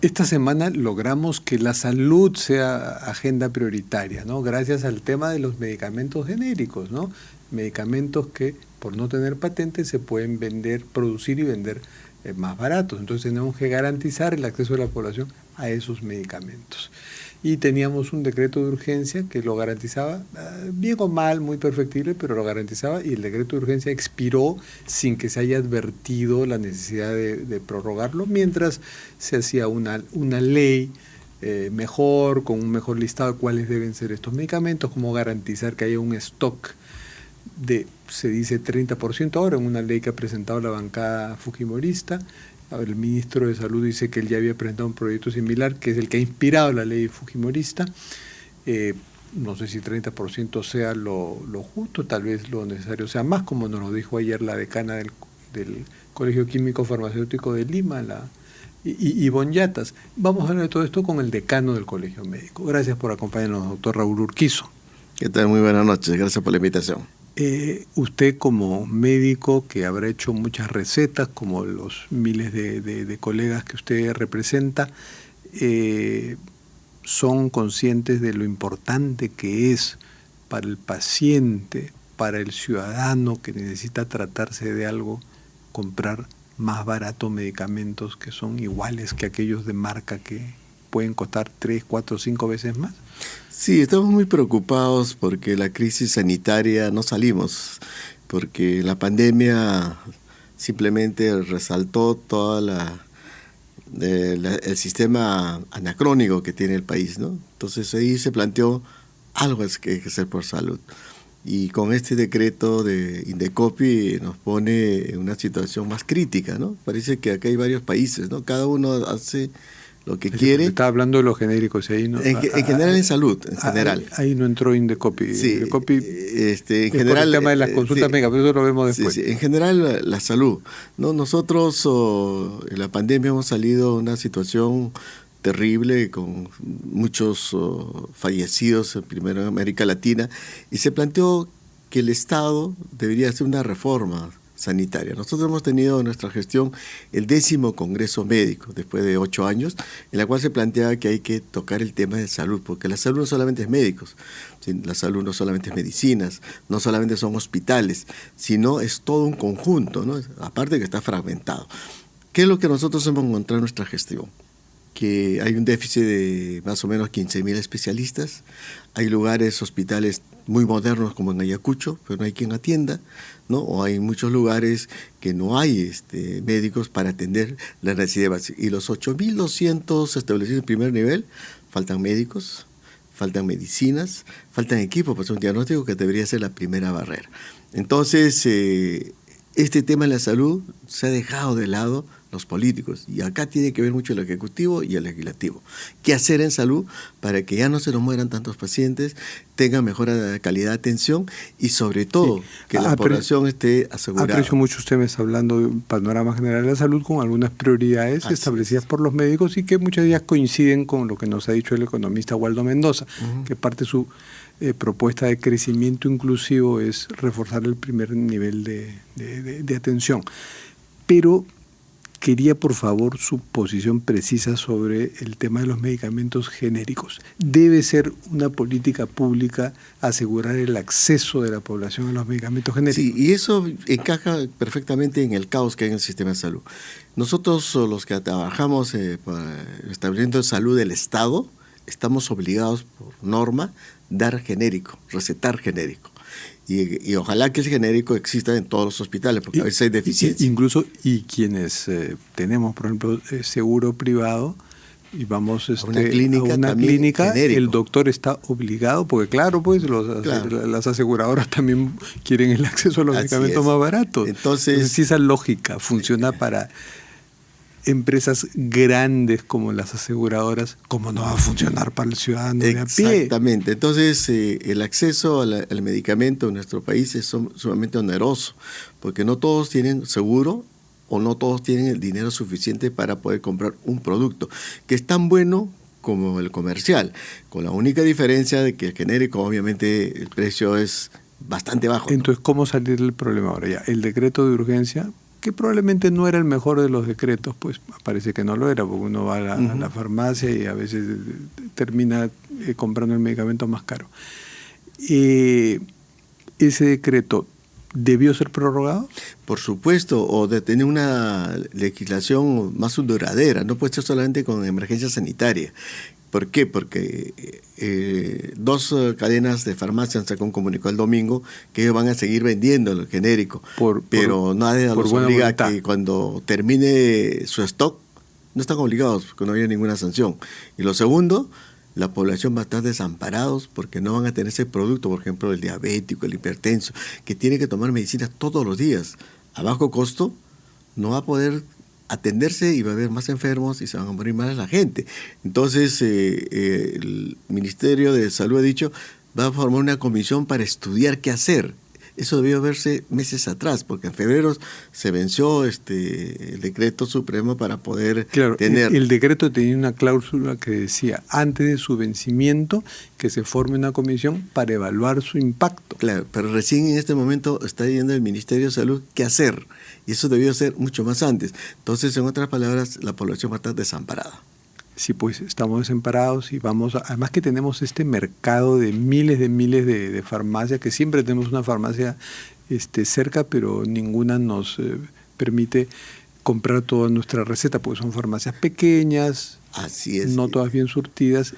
Esta semana logramos que la salud sea agenda prioritaria, ¿no? Gracias al tema de los medicamentos genéricos, ¿no? Medicamentos que por no tener patente se pueden vender, producir y vender más baratos. Entonces tenemos que garantizar el acceso de la población a esos medicamentos. Y teníamos un decreto de urgencia que lo garantizaba, bien o mal, muy perfectible, pero lo garantizaba, y el decreto de urgencia expiró sin que se haya advertido la necesidad de prorrogarlo, mientras se hacía una ley mejor, con un mejor listado de cuáles deben ser estos medicamentos, cómo garantizar que haya un stock de, se dice 30% ahora, en una ley que ha presentado la bancada fujimorista. El ministro de Salud dice que él ya había presentado un proyecto similar, que es el que ha inspirado la ley fujimorista. No sé si 30% sea lo justo, tal vez lo necesario sea más, como nos lo dijo ayer la decana del Colegio Químico Farmacéutico de Lima, Ivonne Yatas. Vamos a hablar de todo esto con el decano del Colegio Médico. Gracias por acompañarnos, doctor Raúl Urquizo. ¿Qué tal? Muy buenas noches, gracias por la invitación. Usted como médico que habrá hecho muchas recetas, como los miles de colegas que usted representa, son conscientes de lo importante que es para el paciente, para el ciudadano que necesita tratarse de algo, comprar más barato medicamentos que son iguales que aquellos de marca que pueden costar 3, 4, 5 veces más. Sí, estamos muy preocupados porque la crisis sanitaria no salimos, porque la pandemia simplemente resaltó toda el sistema anacrónico que tiene el país, ¿no? Entonces ahí se planteó algo que hay que hacer por salud. Y con este decreto de Indecopi nos pone en una situación más crítica, ¿no? Parece que acá hay varios países, ¿no? Cada uno hace lo que quiere. Estaba hablando de los genéricos ahí, ¿no? En general, en salud, en general. Ahí no entró Indecopi. Sí, Indecopi en general, el tema de las consultas médicas, pero eso lo vemos después. Sí, en general, la salud, ¿no? Nosotros en la pandemia hemos salido de una situación terrible con muchos fallecidos, primero en América Latina, y se planteó que el Estado debería hacer una reforma sanitaria. Nosotros hemos tenido en nuestra gestión el 10º Congreso Médico, después de 8 años, en la cual se planteaba que hay que tocar el tema de salud, porque la salud no solamente es médicos, la salud no solamente es medicinas, no solamente son hospitales, sino es todo un conjunto, ¿no? Aparte que está fragmentado. ¿Qué es lo que nosotros hemos encontrado en nuestra gestión? Que hay un déficit de más o menos 15.000 especialistas, hay lugares, hospitales muy modernos como en Ayacucho, pero no hay quien atienda, ¿no? O hay muchos lugares que no hay médicos para atender las necesidades. Y los 8.200 establecidos en primer nivel, faltan médicos, faltan medicinas, faltan equipos para hacer un diagnóstico, que debería ser la primera barrera. Entonces, este tema de la salud se ha dejado de lado los políticos, y acá tiene que ver mucho el Ejecutivo y el Legislativo. ¿Qué hacer en salud para que ya no se nos mueran tantos pacientes, tengan mejor calidad de atención y sobre todo que la población esté asegurada? Aprecio mucho usted me está hablando de un panorama general de la salud con algunas prioridades establecidas por los médicos y que muchas de ellas coinciden con lo que nos ha dicho el economista Waldo Mendoza, que parte de su propuesta de crecimiento inclusivo es reforzar el primer nivel de atención. Pero quería, por favor, su posición precisa sobre el tema de los medicamentos genéricos. ¿Debe ser una política pública asegurar el acceso de la población a los medicamentos genéricos? Sí, y eso encaja perfectamente en el caos que hay en el sistema de salud. Nosotros, los que trabajamos para el establecimiento de salud del Estado, estamos obligados por norma dar genérico, recetar genérico. Y ojalá que el genérico exista en todos los hospitales, porque a veces hay deficiencia. Incluso, y quienes tenemos, por ejemplo, seguro privado, y vamos a una clínica, el doctor está obligado, porque claro, pues las aseguradoras también quieren el acceso a los medicamentos más baratos. Entonces, si esa lógica funciona para empresas grandes como las aseguradoras, ¿cómo no va a funcionar para el ciudadano de a pie? Exactamente. Entonces, el acceso al medicamento en nuestro país es sumamente oneroso, porque no todos tienen seguro o no todos tienen el dinero suficiente para poder comprar un producto que es tan bueno como el comercial, con la única diferencia de que el genérico, obviamente, el precio es bastante bajo, ¿no? Entonces, ¿cómo salir del problema ahora? Ya, el decreto de urgencia que probablemente no era el mejor de los decretos, pues parece que no lo era, porque uno va a la farmacia y a veces termina comprando el medicamento más caro. ¿Ese decreto debió ser prorrogado? Por supuesto, o de tener una legislación más duradera, no puede ser solamente con emergencia sanitaria. ¿Por qué? Porque dos cadenas de farmacia han sacado un comunicado el domingo que ellos van a seguir vendiendo el genérico, pero nadie los obliga a que cuando termine su stock, no están obligados porque no había ninguna sanción. Y lo segundo, la población va a estar desamparados porque no van a tener ese producto, por ejemplo, el diabético, el hipertenso, que tiene que tomar medicinas todos los días a bajo costo, no va a poder atenderse y va a haber más enfermos y se van a morir más la gente. Entonces, el Ministerio de Salud ha dicho, va a formar una comisión para estudiar qué hacer. Eso debió verse meses atrás, porque en febrero se venció el decreto supremo para poder tener... El decreto tenía una cláusula que decía, antes de su vencimiento, que se forme una comisión para evaluar su impacto. Claro, pero recién en este momento está yendo el Ministerio de Salud qué hacer, y eso debió ser mucho más antes. Entonces, en otras palabras, la población va a estar desamparada. Sí, pues estamos desamparados y además que tenemos este mercado de miles de farmacias, que siempre tenemos una farmacia cerca, pero ninguna nos permite comprar toda nuestra receta, porque son farmacias pequeñas, así es, no todas bien surtidas.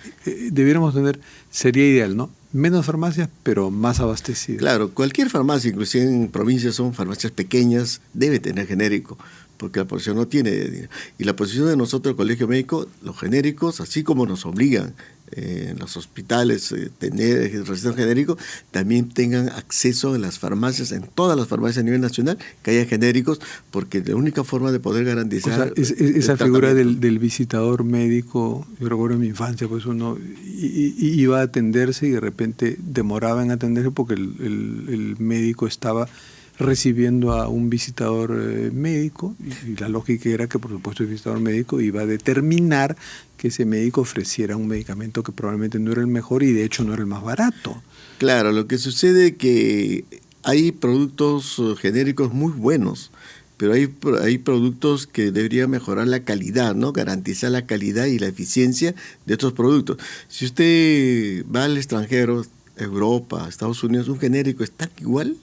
Debiéramos tener, sería ideal, ¿no? Menos farmacias, pero más abastecidas. Claro, cualquier farmacia, inclusive en provincias son farmacias pequeñas, debe tener genérico, porque la población no tiene dinero. Y la posición de nosotros, el Colegio Médico, los genéricos, así como nos obligan en los hospitales tener receta genérico, también tengan acceso en las farmacias, en todas las farmacias a nivel nacional, que haya genéricos, porque la única forma de poder garantizar... O sea, esa figura del visitador médico, yo recuerdo en mi infancia, pues uno iba a atenderse y de repente demoraba en atenderse porque el médico estaba recibiendo a un visitador médico, y la lógica era que por supuesto el visitador médico iba a determinar que ese médico ofreciera un medicamento que probablemente no era el mejor y de hecho no era el más barato. Claro, lo que sucede es que hay productos genéricos muy buenos, pero hay productos que deberían mejorar la calidad, ¿no? Garantizar la calidad y la eficiencia de estos productos. Si usted va al extranjero, Europa, Estados Unidos, un genérico está igual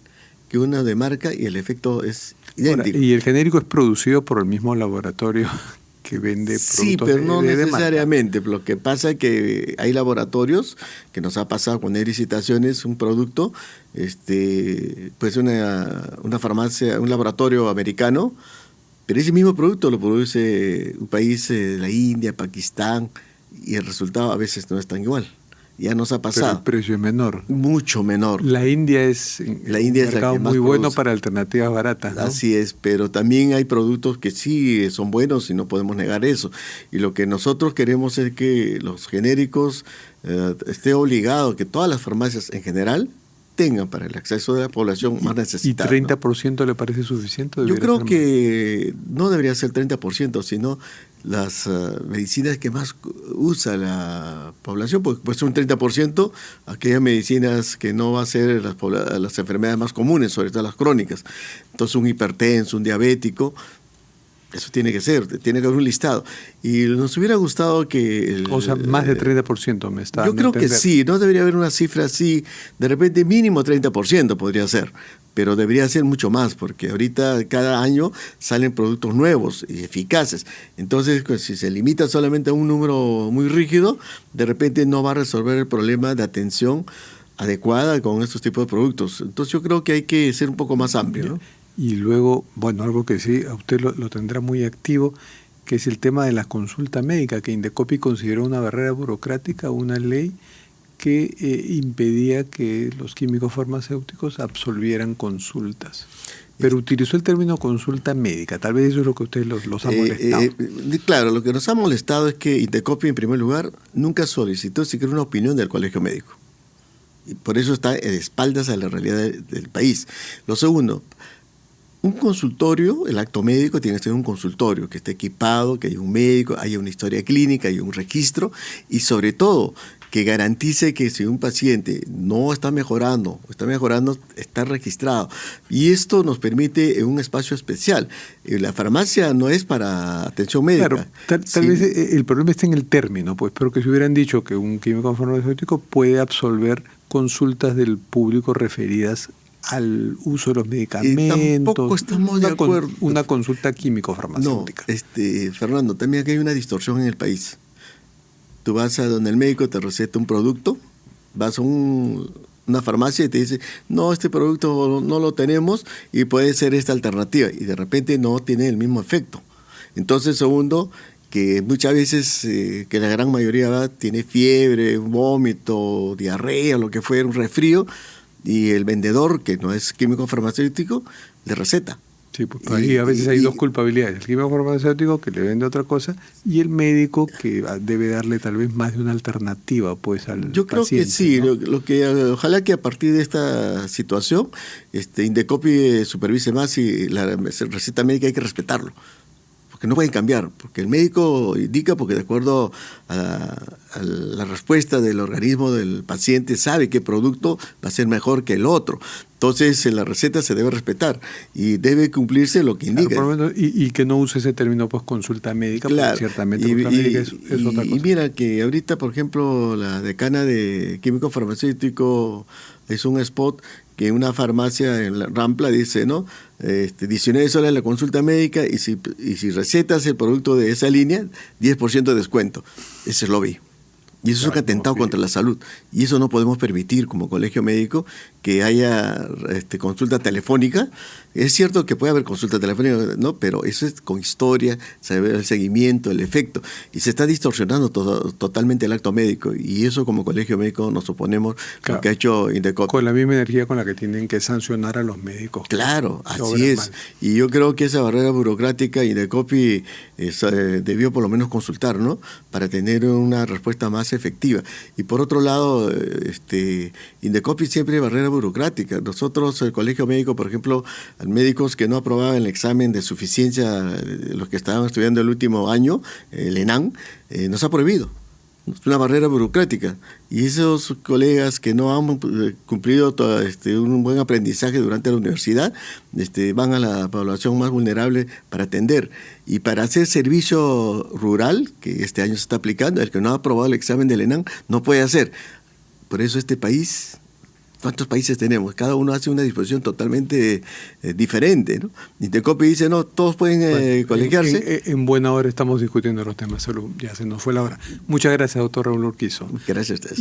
que una de marca y el efecto es idéntico. Ahora, y el genérico es producido por el mismo laboratorio que vende productos. Sí, pero no de necesariamente. marca. Lo que pasa es que hay laboratorios, que nos ha pasado con hay licitaciones, un producto, pues una farmacia, un laboratorio americano, pero ese mismo producto lo produce un país de la India, Pakistán, y el resultado a veces no es tan igual. Ya nos ha pasado. Pero el precio es menor. Mucho menor. La India es un mercado muy bueno para alternativas baratas, ¿no? Así es, pero también hay productos que sí son buenos y no podemos negar eso. Y lo que nosotros queremos es que los genéricos esté obligado, que todas las farmacias en general tengan para el acceso de la población más necesitada. ¿Y 30% ¿no? le parece suficiente? Yo creo que no debería ser 30%, sino las medicinas que más usa la población, porque puede ser un 30%, aquellas medicinas que no va a ser las enfermedades más comunes, sobre todo las crónicas. Entonces un hipertenso, un diabético, eso tiene que haber un listado. Y nos hubiera gustado que... o sea, más de 30% me está... Yo creo que sí, no debería haber una cifra así, de repente mínimo 30% podría ser, pero debería ser mucho más, porque ahorita cada año salen productos nuevos y eficaces. Entonces, pues, si se limita solamente a un número muy rígido, de repente no va a resolver el problema de atención adecuada con estos tipos de productos. Entonces yo creo que hay que ser un poco más amplio, ¿no? Y luego, bueno, algo que sí, a usted lo tendrá muy activo, que es el tema de la consulta médica, que Indecopi consideró una barrera burocrática, una ley que impedía que los químicos farmacéuticos absolvieran consultas. Pero utilizó el término consulta médica, tal vez eso es lo que a ustedes los ha molestado. Claro, lo que nos ha molestado es que Indecopi, en primer lugar, nunca solicitó siquiera una opinión del Colegio Médico. Y por eso está de espaldas a la realidad del país. Lo segundo, un consultorio, el acto médico tiene que ser un consultorio que esté equipado, que haya un médico, haya una historia clínica, haya un registro y sobre todo que garantice que si un paciente no está mejorando, está registrado. Y esto nos permite un espacio especial. La farmacia no es para atención médica. Claro, tal vez el problema está en el término, pues, pero que si hubieran dicho que un químico farmacéutico puede absolver consultas del público referidas al uso de los medicamentos. Tampoco estamos de acuerdo. Una consulta químico-farmacéutica. No, Fernando, también aquí hay una distorsión en el país. Tú vas a donde el médico te receta un producto, vas a una farmacia y te dice, no, este producto no lo tenemos y puede ser esta alternativa. Y de repente no tiene el mismo efecto. Entonces, segundo, que muchas veces, que la gran mayoría tiene fiebre, vómito, diarrea, lo que fuera, un resfrío, y el vendedor, que no es químico farmacéutico, le receta. Sí, pues ahí a veces hay dos culpabilidades. El químico farmacéutico que le vende otra cosa y el médico que debe darle tal vez más de una alternativa pues al paciente. Yo creo que sí, ¿no? Ojalá que a partir de esta situación Indecopi supervise más y la receta médica hay que respetarlo. Que no pueden cambiar, porque el médico indica, porque de acuerdo a la respuesta del organismo del paciente sabe qué producto va a ser mejor que el otro. Entonces, en la receta se debe respetar y debe cumplirse lo que indica. Claro, por lo menos, y que no use ese término pues consulta médica, claro, porque ciertamente consulta médica es otra cosa. Y mira que ahorita, por ejemplo, la decana de químico farmacéutico es un spot que una farmacia en la Rampla dice, ¿no? 19 soles la consulta médica y si recetas el producto de esa línea, 10% de descuento. Ese es lobby. Y eso es un atentado contra la salud. Y eso no podemos permitir como colegio médico que haya consulta telefónica. Es cierto que puede haber consulta telefónica, ¿no? Pero eso es con historia, saber el seguimiento, el efecto. Y se está distorsionando totalmente el acto médico. Y eso como colegio médico nos oponemos, claro, lo que ha hecho Indecopi. Con la misma energía con la que tienen que sancionar a los médicos. Claro, así es. Mal. Y yo creo que esa barrera burocrática Indecopi debió por lo menos consultar, ¿no? Para tener una respuesta más efectiva. Y por otro lado, Indecopi siempre hay barrera burocrática. Nosotros, el colegio médico, por ejemplo, médicos que no aprobaban el examen de suficiencia, los que estaban estudiando el último año, el ENAM, nos ha prohibido. Es una barrera burocrática. Y esos colegas que no han cumplido un buen aprendizaje durante la universidad, van a la población más vulnerable para atender. Y para hacer servicio rural, que este año se está aplicando, el que no ha aprobado el examen del ENAM no puede hacer. Por eso este país... ¿Cuántos países tenemos? Cada uno hace una disposición totalmente diferente, ¿no? Indecopi dice, no, todos pueden colegiarse. En buena hora estamos discutiendo los temas de salud, ya se nos fue la hora. Muchas gracias, doctor Raúl Urquizo. Gracias a ustedes.